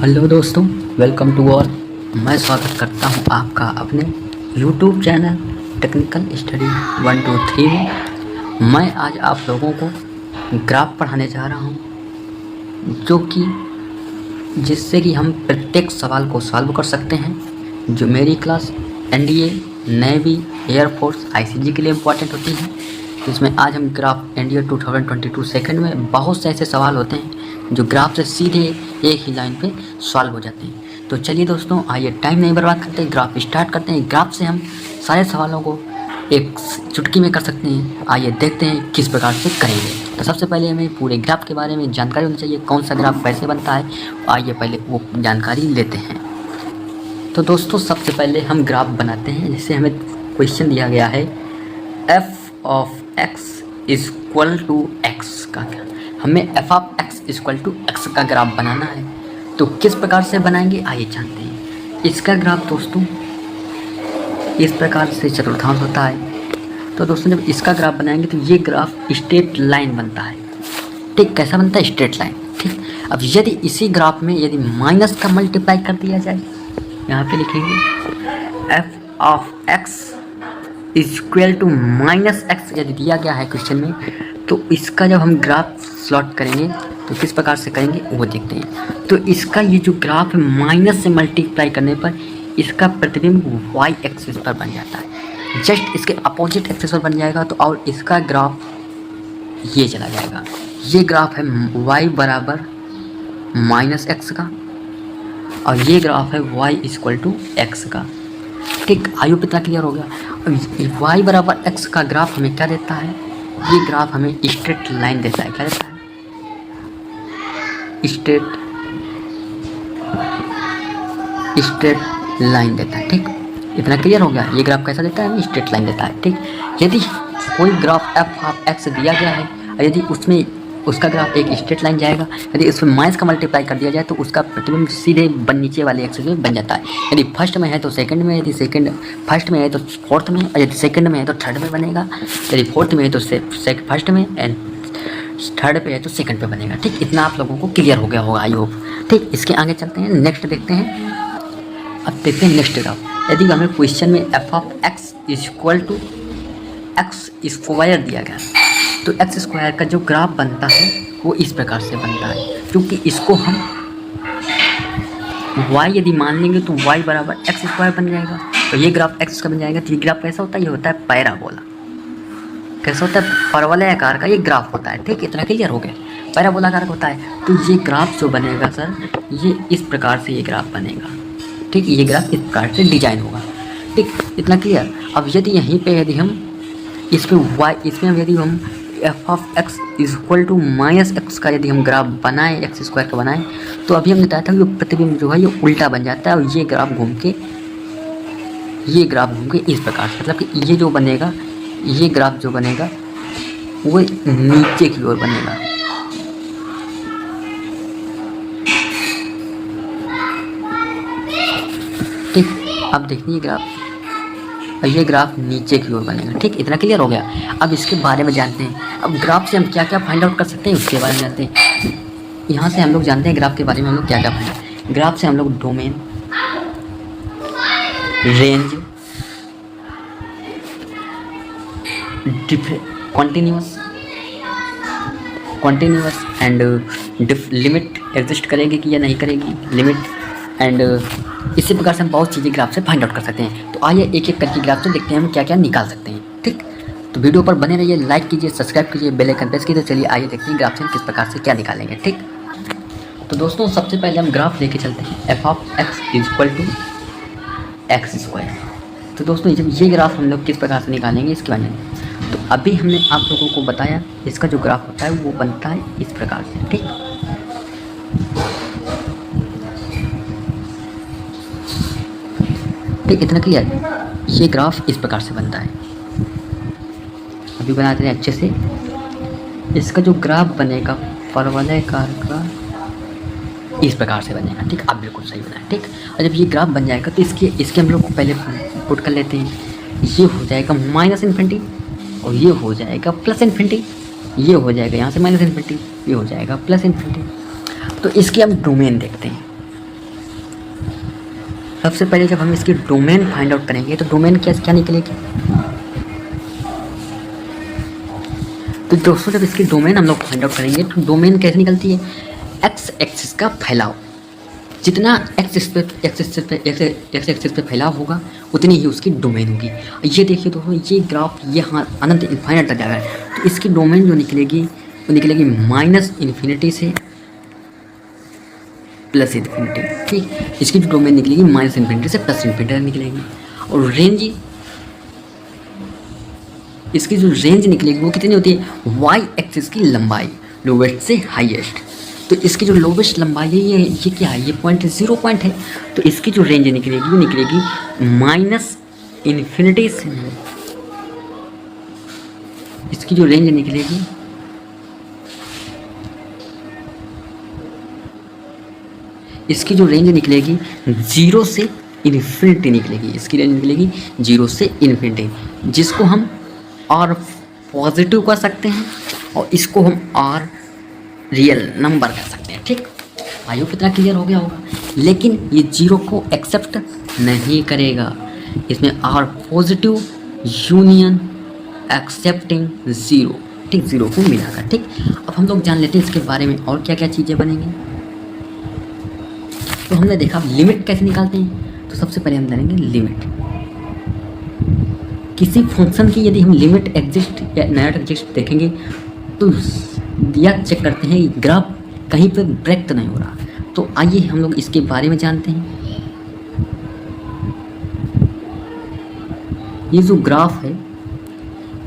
Hello दोस्तों, welcome to all. मैं स्वागत करता हूं आपका अपने यूट्यूब चैनल टेक्निकल स्टडी 123 में। मैं आज आप लोगों को ग्राफ पढ़ाने जा रहा हूं, जो कि जिससे कि हम प्रत्येक सवाल को सॉल्व कर सकते हैं। जो मेरी class NDA, navy, air force, ICG के लिए इम्पोर्टेंट होती है। इसमें आज हम ग्राफ एनडीए 2022 सेकंड में बहुत से ऐसे सवाल होते हैं जो ग्राफ से सीधे एक ही लाइन पे सॉल्व हो जाते हैं। तो चलिए दोस्तों, आइए टाइम नहीं बर्बाद करते, ग्राफ स्टार्ट करते हैं। ग्राफ से हम सारे सवालों को एक चुटकी में कर सकते हैं। आइए देखते हैं किस प्रकार से करेंगे। तो सबसे पहले हमें पूरे ग्राफ के बारे में जानकारी होनी चाहिए, कौन सा ग्राफ कैसे बनता है। आइए पहले वो जानकारी लेते हैं। तो दोस्तों, सबसे पहले हम ग्राफ बनाते हैं। जिससे हमें क्वेश्चन दिया गया है f of x is equal to x का। हमें f of x equal to x का ग्राफ बनाना है। तो किस प्रकार से बनाएंगे आइए जानते हैं। इसका ग्राफ दोस्तों इस प्रकार से चतुर्थांश होता है। तो दोस्तों, जब इसका ग्राफ बनाएंगे तो ये ग्राफ स्ट्रेट लाइन बनता है। ठीक, कैसा बनता है? Straight line. ठीक, अब यदि इसी ग्राफ में यदि माइनस का मल्टीप्लाई कर दिया जाए, यहाँ पे लिखेंगे f of x is equal to minus x यदि दिया गया है क्वेश्चन में, तो इसका जब हम ग्राफ प्लॉट करेंगे तो किस प्रकार से करेंगे वो देखते हैं। तो इसका ये जो ग्राफ है, माइनस से मल्टीप्लाई करने पर इसका प्रतिबिंब वाई एक्सिस पर बन जाता है। जस्ट इसके अपोजिट एक्सिस पर बन जाएगा। तो और इसका ग्राफ ये चला जाएगा। ये ग्राफ है वाई बराबर माइनस एक्स का, और ये ग्राफ है वाई इक्वल टू एक्स का। ठीक, आयु कितना क्लियर हो गया। अब वाई बराबर एक्स का ग्राफ हमें क्या देता है? ये ग्राफ हमें स्ट्रेट लाइन देता है। क्या देता है? स्ट्रेट लाइन देता है। ठीक, इतना क्लियर हो गया। ये ग्राफ कैसा देता है? हमें स्ट्रेट लाइन देता है। ठीक, यदि कोई ग्राफ एफ ऑफ एक्स दिया गया है और यदि उसमें उसका ग्राफ एक स्ट्रेट लाइन जाएगा, यदि उसमें माइनस का मल्टीप्लाई कर दिया जाए तो उसका प्रतिबिंब सीधे नीचे वाले एक्सिस में बन जाता है। यदि फर्स्ट में है तो सेकंड में, यदि सेकंड फर्स्ट में है तो फोर्थ में, और यदि सेकंड में है तो थर्ड में बनेगा, यदि फोर्थ में है तो फर्स्ट में, एंड थर्ड पे है तो सेकंड पे बनेगा। ठीक, इतना आप लोगों को क्लियर हो गया होगा, आई होप। ठीक, इसके आगे चलते हैं, नेक्स्ट देखते हैं। अब देखते हैं नेक्स्ट ग्राफ। यदि हमें क्वेश्चन में f of x is equal to x square दिया गया, तो एक्स स्क्वायर का जो ग्राफ बनता है वो इस प्रकार से बनता है। क्योंकि इसको हम y यदि मान लेंगे तो y बराबर एक्स स्क्वायर बन जाएगा। तो ये ग्राफ x का बन जाएगा। तो ये ग्राफ कैसा होता है? ये होता है पैराबोला। कैसा होता है? परवलय आकार का ये ग्राफ होता है। ठीक, इतना क्लियर हो गया। पैराबोला आकार का होता है। तो ये ग्राफ जो बनेगा सर, ये इस प्रकार से ये ग्राफ बनेगा। ठीक, ये ग्राफ इस प्रकार से डिजाइन होगा। ठीक, इतना क्लियर। अब यदि यहीं पे यदि हम इसमें यदि हम f of x is equal to minus x का यदि हम ग्राफ बनाएं, एक्स स्क्वायर का बनाएं, तो अभी हमने बताया था कि प्रतिबिंब जो है ये उल्टा बन जाता है। और ये ग्राफ घूम के इस प्रकार से, मतलब कि ये जो बनेगा, ये ग्राफ जो बनेगा वो नीचे की ओर बनेगा। ठीक, अब देखिए ग्राफ, और ये ग्राफ नीचे की ओर बनेगा। ठीक, इतना क्लियर हो गया। अब इसके बारे में जानते हैं। अब ग्राफ से हम क्या क्या फाइंड आउट कर सकते हैं उसके बारे में जानते हैं। यहाँ से हम लोग जानते हैं ग्राफ के बारे में हम लोग क्या क्या फाइंड। ग्राफ से हम लोग domain, range, continuous and limit exist करेगी कि या नहीं करेगी, लिमिट एंड इसी प्रकार से हम बहुत चीज़ें ग्राफ से फाइंड आउट कर सकते हैं। तो आइए एक एक करके ग्राफ से देखते हैं हम क्या क्या निकाल सकते हैं। ठीक, तो वीडियो पर बने रहिए, लाइक कीजिए, सब्सक्राइब कीजिए, बेल आइकन प्रेस कीजिए। चलिए आइए देखते हैं ग्राफ से हम किस प्रकार से क्या निकालेंगे। ठीक, तो दोस्तों सबसे पहले हम ग्राफ लेके चलते हैं f of x is equal to x square. तो दोस्तों जब ये ग्राफ हम लोग किस प्रकार से निकालेंगे इसके बारे में, तो अभी हमने आप लोगों को बताया इसका जो ग्राफ होता है वो बनता है इस प्रकार से। ठीक, ठीक, इतना क्लियर। ये ग्राफ इस प्रकार से बनता है। अभी बनाते हैं अच्छे से। इसका जो ग्राफ बनेगा परवलयाकार का इस प्रकार से बनेगा। ठीक, आप बिल्कुल सही बनाए। ठीक, और जब ये ग्राफ बन जाएगा तो इसके हम लोग को पहले पुट कर लेते हैं। ये हो जाएगा माइनस इन्फिनिटी और ये हो जाएगा प्लस इन्फिनिटी। ये हो जाएगा यहाँ से माइनस इन्फिनिटी, ये हो जाएगा प्लस इन्फिनिटी। तो इसकी हम डोमेन देखते हैं। सबसे पहले जब हम इसकी डोमेन फाइंड आउट करेंगे तो डोमेन क्या निकलेगी। तो दोस्तों जब इसकी डोमेन हम लोग फाइंड आउट करेंगे तो डोमेन कैसे निकलती है, एक्स एक्सिस का फैलाव, जितना एक्स एक्सिस पे फैलाव होगा उतनी ही उसकी डोमेन होगी। ये देखिए दोस्तों, ये ग्राफ यहाँ अनंत इन्फाइनाइट तक जा रहा है, तो इसकी डोमेन जो निकलेगी वो निकलेगी -∞ से +∞। ठीक, इसकी जो डोमेन निकलेगी -∞ से +∞ निकलेगी। और रेंज, इसकी जो रेंज निकलेगी वो कितनी होती है, वाई एक्सिस की लंबाई लोवेस्ट से हाईएस्ट। तो इसकी जो लोवेस्ट लंबाई है ये क्या है, ये पॉइंट 0 पॉइंट है। तो इसकी जो रेंज निकलेगी वो निकलेगी -∞ से, इसकी जो रेंज निकलेगी इसकी जो रेंज निकलेगी 0 से इन्फिनिटी निकलेगी। इसकी रेंज निकलेगी 0 से इन्फिनिटी, जिसको हम आर पॉजिटिव कर सकते हैं और इसको हम आर रियल नंबर कर सकते हैं। ठीक, आयु कितना क्लियर हो गया होगा। लेकिन ये 0 को एक्सेप्ट नहीं करेगा, इसमें आर पॉजिटिव यूनियन एक्सेप्टिंग 0, ठीक, 0 को मिलाकर। ठीक, अब हम लोग जान लेते हैं इसके बारे में और क्या क्या चीज़ें बनेंगी। तो हमने देखा लिमिट कैसे निकालते हैं। तो सबसे पहले हम जानेंगे लिमिट। किसी फंक्शन की यदि हम लिमिट एग्जिस्ट या नॉट एग्जिस्ट देखेंगे तो यह चेक करते हैं कि ग्राफ कहीं पर ब्रेक तो नहीं हो रहा। तो आइए हम लोग इसके बारे में जानते हैं। ये जो ग्राफ है,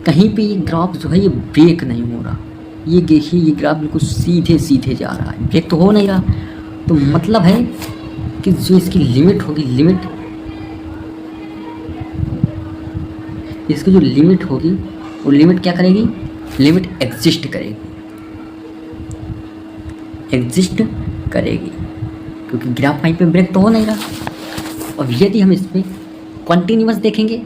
कहीं पे ये ग्राफ जो है ये ब्रेक नहीं हो रहा। ये देखिए, ये ग्राफ बिल्कुल सीधे सीधे जा रहा है, ब्रेक तो हो नहीं रहा। तो मतलब है कि जो इसकी लिमिट होगी, इसकी जो लिमिट होगी वो लिमिट क्या करेगी, लिमिट एग्जिस्ट करेगी, क्योंकि ग्राफ वहीं पे ब्रेक तो हो नहीं रहा। और यदि हम इसमें कॉन्टिन्यूअस देखेंगे,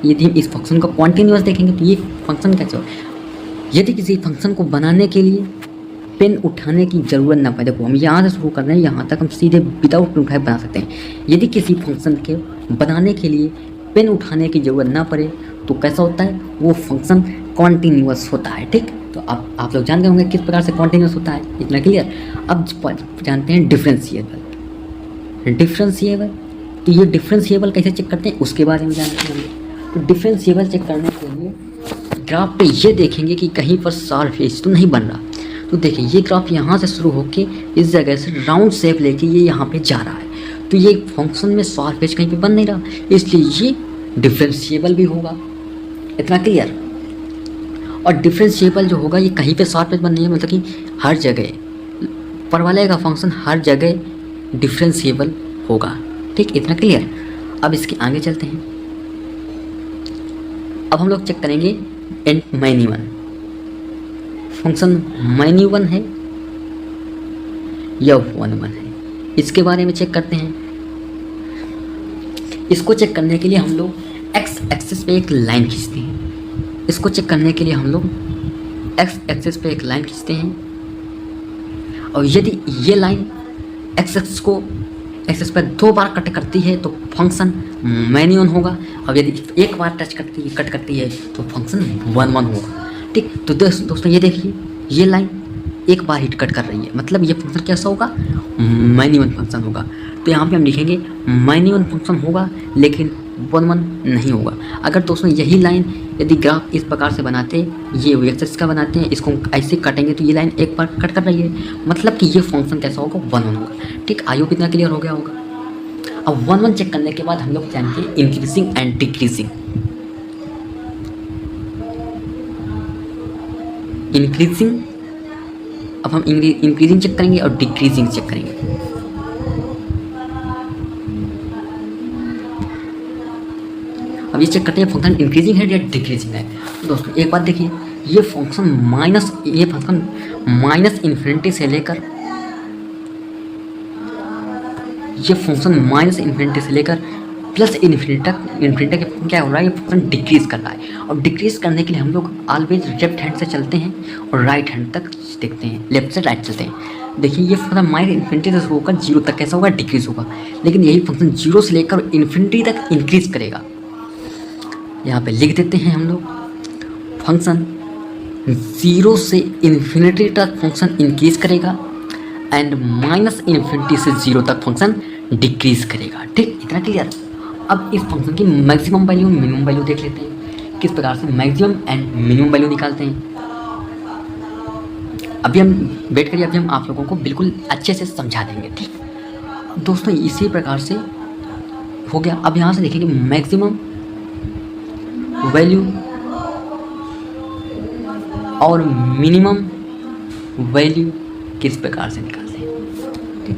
यदि हम इस फंक्शन को कॉन्टिन्यूअस देखेंगे तो ये फंक्शन कैसे हो। यदि किसी फंक्शन को बनाने के लिए पेन उठाने की ज़रूरत ना पड़े, देखो हम यहाँ से शुरू कर रहे हैं, यहाँ तक हम सीधे विदाउट पेन उठाए बना सकते हैं। यदि किसी फंक्शन के बनाने के लिए पेन उठाने की ज़रूरत ना पड़े तो कैसा होता है, वो फंक्शन कॉन्टिन्यूअस होता है। ठीक, तो आप लोग जान गए होंगे किस प्रकार से कॉन्टिन्यूअस होता है, इतना क्लियर। अब जानते हैं डिफरेंशिएबल। तो ये डिफरेंशिएबल कैसे चेक करते हैं उसके बारे में जानते हैं। तो डिफरेंशिएबल चेक करने के लिए ग्राफ पे ये देखेंगे कि कहीं पर शार्प एज तो नहीं बन रहा। तो देखिए, ये ग्राफ यहाँ से शुरू होके इस जगह से राउंड शेप लेके ये यहाँ पे जा रहा है। तो ये फंक्शन में शार्प एज कहीं पे बन नहीं रहा, इसलिए ये डिफरेंशिएबल भी होगा। इतना क्लियर। और डिफरेंशिएबल जो होगा ये कहीं पे शार्प एज बन नहीं है, मतलब कि हर जगह पर वाले का फंक्शन हर जगह डिफरेंशिएबल होगा। ठीक, इतना क्लियर। अब इसके आगे चलते हैं। अब हम लोग चेक करेंगे मैन्यूअन फंक्शन मैन्यूअन है या 1 है, इसके बारे में चेक करते हैं। इसको चेक करने के लिए हम लोग एक्स एक्सिस पे एक लाइन खींचते हैं। इसको चेक करने के लिए हम लोग एक्स एक्सिस पे एक लाइन खींचते हैं, और यदि ये लाइन एक्स एक्सिस पर 2 बार कट करती है तो फंक्शन मैन्यूअन होगा, और यदि एक बार कट करती है तो फंक्शन 1 होगा। ठीक, तो दोस्तों ये देखिए, ये लाइन एक बार हिट कट कर रही है, मतलब ये फंक्शन कैसा होगा, मैन्यूअन फंक्शन होगा। तो यहाँ पे हम लिखेंगे मैन्यूअन फंक्शन होगा, लेकिन 1 नहीं होगा। अगर दोस्तों यही लाइन यदि ग्राफ इस प्रकार से बनाते, ये एक्सिस का बनाते हैं, इसको ऐसे काटेंगे तो ये लाइन एक बार कट कर रही है, मतलब कि ये फंक्शन कैसा होगा, 1 होगा। ठीक, आई होप इतना क्लियर हो गया होगा। अब 1 चेक करने के बाद हम लोग जानेंगे इंक्रीजिंग एंड डिक्रीजिंग। अब हम इंक्रीजिंग चेक करेंगे और डिक्रीजिंग चेक करेंगे। अब ये चेक करते हैं फंक्शन इंक्रीजिंग है या डिक्रीजिंग है। तो दोस्तों एक बात देखिए, ये फंक्शन माइनस इन्फिनिटी से लेकर प्लस इन्फिनिटी तक क्या हो रहा है, ये फंक्शन डिक्रीज कर रहा है। और डिक्रीज करने के लिए हम लोग ऑलवेज लेफ्ट हैंड से चलते हैं और राइट हैंड तक देखते हैं, लेफ्ट से राइट चलते हैं। देखिए ये फंक्शन माइनस इन्फिनिटी से शुरू होकर जीरो तक कैसा होगा, डिक्रीज होगा। लेकिन यही फंक्शन जीरो से लेकर इन्फिनिटी तक इंक्रीज करेगा। यहाँ पे लिख देते हैं हम लोग, फंक्शन जीरो से इन्फिनिटी तक फंक्शन इंक्रीज करेगा एंड माइनस इन्फिनिटी से जीरो तक फंक्शन डिक्रीज करेगा। ठीक, इतना क्लियर। अब इस फंक्शन की मैक्सिमम वैल्यू मिनिमम वैल्यू देख लेते हैं, किस प्रकार से मैक्सिमम एंड मिनिमम वैल्यू निकालते हैं। अभी हम वेट करिए, अभी हम आप लोगों को बिल्कुल अच्छे से समझा देंगे। ठीक दोस्तों, इसी प्रकार से हो गया। अब यहाँ से देखेंगे मैक्सिमम वैल्यू और मिनिमम वैल्यू किस प्रकार से निकालते हैं। ठीक,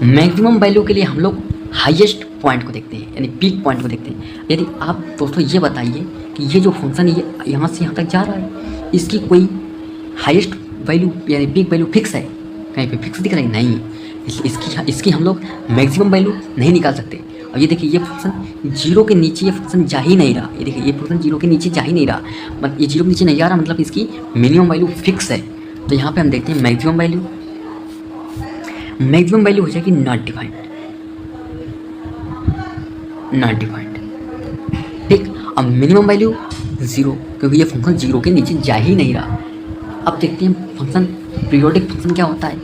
मैक्सिमम वैल्यू के लिए हम लोग हाईएस्ट पॉइंट को देखते हैं, यानी पीक पॉइंट को देखते हैं। यदि आप दोस्तों ये बताइए कि ये जो फंक्शन है ये यहाँ से यहाँ तक जा रहा है, इसकी कोई हाईएस्ट वैल्यू यानी पीक वैल्यू फिक्स है, कहीं पे फिक्स दिख रही नहीं, इसकी हम लोग मैक्सिमम वैल्यू नहीं निकाल सकते। और ये देखिए ये फंक्शन जीरो के नीचे ये फंक्शन जा ही नहीं रहा। ये देखिए ये फंक्शन जीरो के नीचे जा ही नहीं रहा, मतलब ये जीरो के नीचे नहीं जा रहा, मतलब इसकी मिनिमम वैल्यू फिक्स है। तो यहाँ पे हम देखते हैं मैक्सिमम वैल्यू हो जाएगी नॉट डिफाइंड। ठीक, अब मिनिमम वैल्यू जीरो, क्योंकि ये फंक्शन जीरो के नीचे जा ही नहीं रहा। अब देखते हैं फंक्शन पीरियोडिक फंक्शन क्या होता है।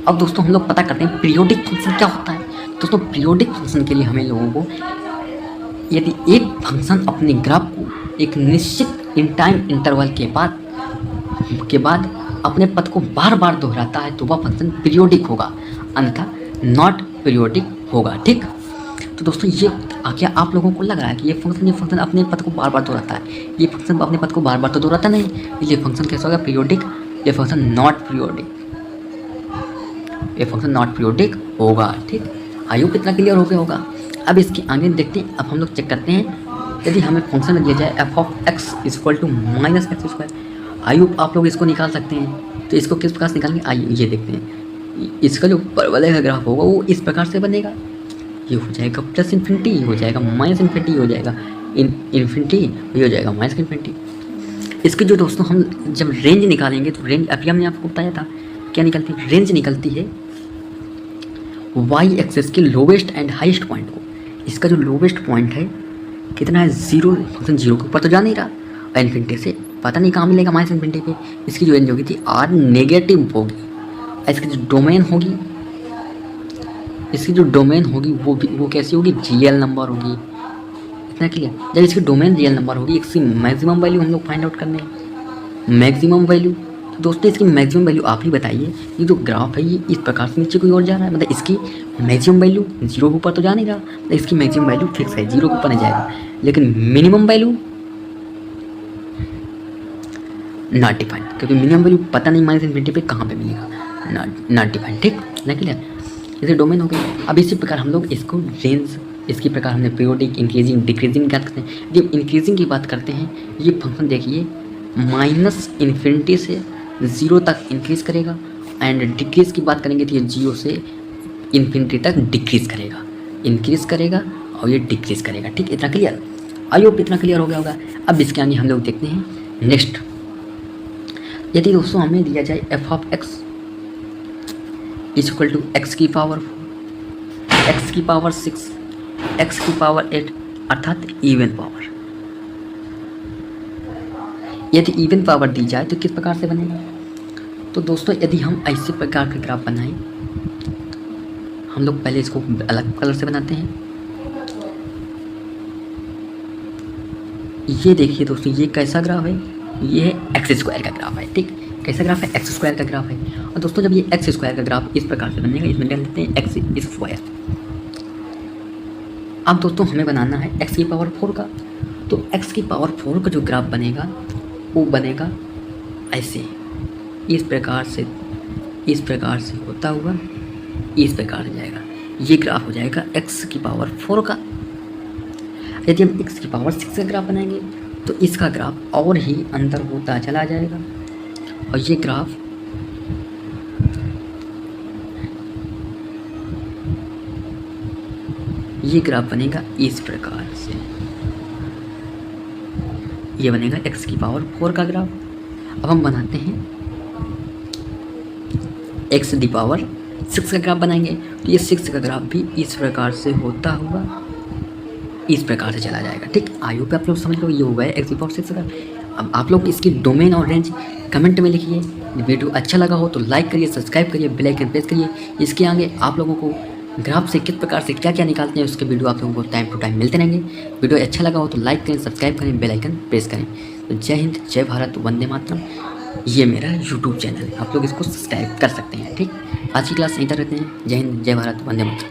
अब दोस्तों हम लोग पता करते हैं पीरियोडिक फंक्शन क्या होता है। दोस्तों पीरियोडिक फंक्शन के लिए हमें लोगों को, यदि एक फंक्शन अपने ग्राफ को एक निश्चित इन टाइम इंटरवल के बाद अपने पथ को बार बार दोहराता है तो वह फंक्शन पीरियोडिक होगा, अन्यथा नॉट पीरियोडिक होगा। ठीक, तो दोस्तों ये क्या आप लोगों को लग रहा है कि ये फंक्शन अपने पथ को बार बार दोहराता है? ये फंक्शन अपने पथ को बार बार तो दोहराता नहीं, ये फंक्शन कैसा होगा, पीरियोडिक। ये फंक्शन नॉट पीरियोडिक होगा। ठीक, आई होप इतना क्लियर हो गया होगा। अब इसके आगे देखते हैं, अब हम लोग चेक करते हैं, यदि हमें फंक्शन दिया जाए f of x equal to minus x square, I hope आप लोग इसको निकाल सकते हैं। तो इसको किस प्रकार से निकालेंगे, आइए ये देखते हैं। इसका जो ऊपर वाले का ग्राफ होगा वो इस प्रकार से बनेगा, ये हो जाएगा प्लस इन्फिनिटी, ये हो जाएगा माइनस इन्फिनिटी, हो जाएगा इन्फिनिटी, ये हो जाएगा माइनस इन्फिनिटी। इसकी जो दोस्तों हम जब रेंज निकालेंगे तो रेंज अभी हमने आपको बताया था क्या निकलती है, रेंज निकलती है वाई एक्सेस के लोवेस्ट एंड हाईएस्ट पॉइंट को। इसका जो लोवेस्ट पॉइंट है कितना है, जीरो, फंक्शन जीरो के ऊपर तो जा नहीं रहा, और इन्फिनिटी से पता नहीं कहाँ मिलेगा माइनस इन्फिनिटी पे। इसकी जो रेंज होगी थी आर नेगेटिव होगी, इसकी जो डोमेन होगी, वो कैसी होगी, रियल नंबर होगी। इतना क्लियर। जब इसकी डोमेन रियल नंबर होगी, इसकी मैक्सिमम वैल्यू हम लोग फाइंड आउट करने हैं। मैक्सिमम वैल्यू, तो दोस्तों इसकी मैक्सिमम वैल्यू आप ही बताइए। ये जो ग्राफ है ये इस प्रकार से नीचे कोई और जा रहा है, मतलब इसकी मैक्सिमम वैल्यू जीरो के ऊपर तो जा नहीं रहा, मतलब इसकी मैक्सिमम वैल्यू फिक्स है, जीरो के ऊपर नहीं जाएगा। लेकिन मिनिमम वैल्यू नॉट डिफाइंड, क्योंकि मिनिमम वैल्यू पता नहीं माइनस इन्फिनिटी पे कहाँ पे मिलेगा, नॉट डिफाइंड। ठीक, ना क्लियर। जैसे डोमेन हो गई। अब इसी प्रकार हम लोग इसको रेंज, इसकी प्रकार हमने पीरियोडिक, इंक्रीजिंग, डिक्रीजिंग क्या करते हैं। जब इंक्रीजिंग की बात करते हैं, ये फंक्शन देखिए माइनस इन्फिनिटी से ज़ीरो तक इंक्रीज करेगा, एंड डिक्रीज की बात करेंगे तो ये जीरो से इन्फिनिटी तक डिक्रीज करेगा, इंक्रीज करेगा और ये डिक्रीज करेगा। ठीक, इतना क्लियर। आई होप इतना क्लियर हो गया होगा। अब इसके आगे हम लोग देखते हैं नेक्स्ट। यदि दोस्तों हमें दिया जाए f of x equal to x की पावर 6, x की पावर 8, अर्थात इवन पावर। यदि इवन पावर दी जाए तो किस प्रकार से बनेगा। तो दोस्तों यदि हम ऐसे प्रकार के ग्राफ बनाएं, हम लोग पहले इसको अलग कलर से बनाते हैं। ये देखिए दोस्तों, ये कैसा ग्राफ है, ये है एक्स स्क्वायर का ग्राफ है। ठीक, कैसा ग्राफ है, एक्स स्क्वायर का ग्राफ है। और दोस्तों जब ये एक्स स्क्वायर का ग्राफ इस प्रकार से बनेगा, इसमें क्या लेते हैं, एक्स स्क्वायर। अब दोस्तों हमें बनाना है एक्स की पावर 4 का, तो एक्स की पावर 4 का जो ग्राफ बनेगा वो बनेगा ऐसे, इस प्रकार से होता हुआ इस प्रकार से जाएगा। ये ग्राफ हो जाएगा एक्स की पावर 4 का। यदि हम एक्स की पावर 6 का ग्राफ बनाएंगे तो इसका ग्राफ और ही अंदर होता चला जाएगा, और ये ग्राफ ये ग्राफ बनेगा इस प्रकार से, ये बनेगा x की पावर 4 का ग्राफ। अब हम बनाते हैं x दी पावर 6 का ग्राफ बनाएंगे। तो ये 6 का ग्राफ भी इस प्रकार से होता हुआ इस प्रकार से चला जाएगा। ठीक, आई होप आप लोग समझ लो, ये हो गया x की पावर 6 का। अब आप लोग इसकी डोमेन और रेंज कमेंट में लिखिए। वीडियो अच्छा लगा हो तो लाइक करिए, सब्सक्राइब करिए, बेल आइकन प्रेस करिए। इसके आगे आप लोगों को ग्राफ से किस प्रकार से क्या क्या निकालते हैं उसके वीडियो आप लोगों को टाइम टू टाइम मिलते रहेंगे। वीडियो अच्छा लगा हो तो लाइक करें, सब्सक्राइब करें, बेल आइकन प्रेस करें। तो जय हिंद, जय भारत, वंदे मातरम। ये मेरा यूट्यूब चैनल है, आप लोग इसको सब्सक्राइब कर सकते हैं। ठीक, आज की क्लास यहीं तक रहते हैं। जय हिंद, जय भारत, वंदे मातरम।